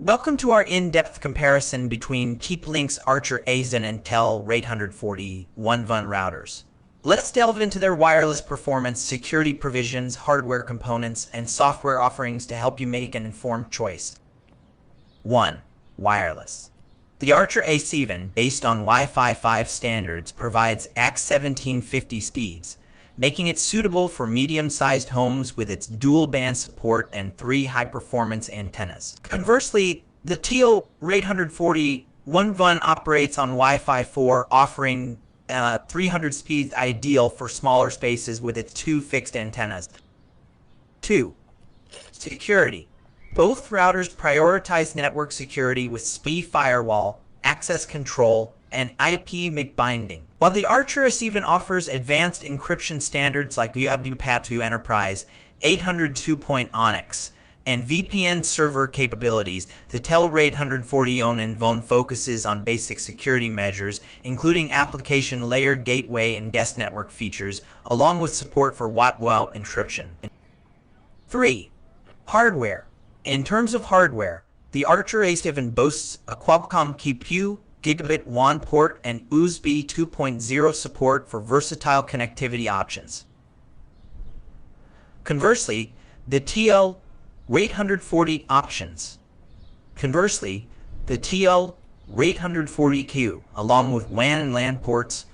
Welcome to our in-depth comparison between KeepLink's Archer A7 and WR841N routers. Let's delve into their wireless performance, security provisions, hardware components, and software offerings to help you make an informed choice. 1. Wireless. The Archer A7, based on Wi-Fi 5 standards, provides AX1750 speeds, making it suitable for medium-sized homes with its dual-band support and 3 high-performance antennas. Conversely, the WR841N operates on Wi-Fi 4, offering 300 speeds, ideal for smaller spaces with its 2 fixed antennas. 2. Security. Both routers prioritize network security with SPI firewall, access control, and IP binding. While the Archer A7 offers advanced encryption standards like WR841N Enterprise, 802.0 Onyx, and VPN server capabilities, the WR841N focuses on basic security measures, including application layer gateway and guest network features, along with support for WR8 encryption. 3. Hardware. In terms of hardware, the Archer A7 boasts a Qualcomm QPU Gigabit WAN port and USB 2.0 support for versatile connectivity options. Conversely, the WR840Q, along with WAN and LAN ports,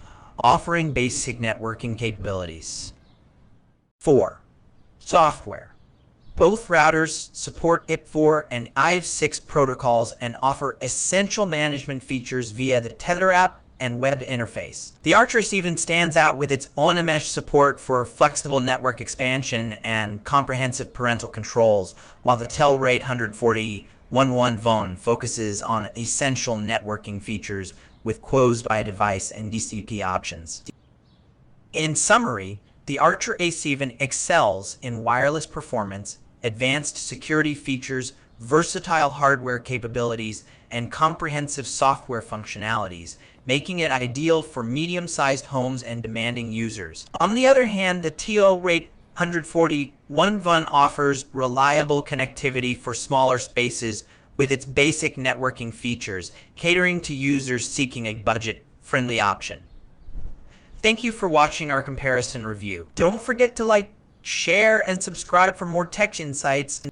offering basic networking capabilities. 4. Software. Both routers support IP4 and IPv6 protocols and offer essential management features via the Tether app and web interface. The Archer A7 stands out with its on-mesh support for flexible network expansion and comprehensive parental controls, while the WR841N focuses on essential networking features with closed-by-device and DCP options. In summary, the Archer A7 excels in wireless performance, advanced security features, versatile hardware capabilities, and comprehensive software functionalities, making it ideal for medium-sized homes and demanding users. On the other hand, the WR841N offers reliable connectivity for smaller spaces with its basic networking features, catering to users seeking a budget-friendly option. Thank you for watching our comparison review. Don't forget to like, share, and subscribe for more tech insights.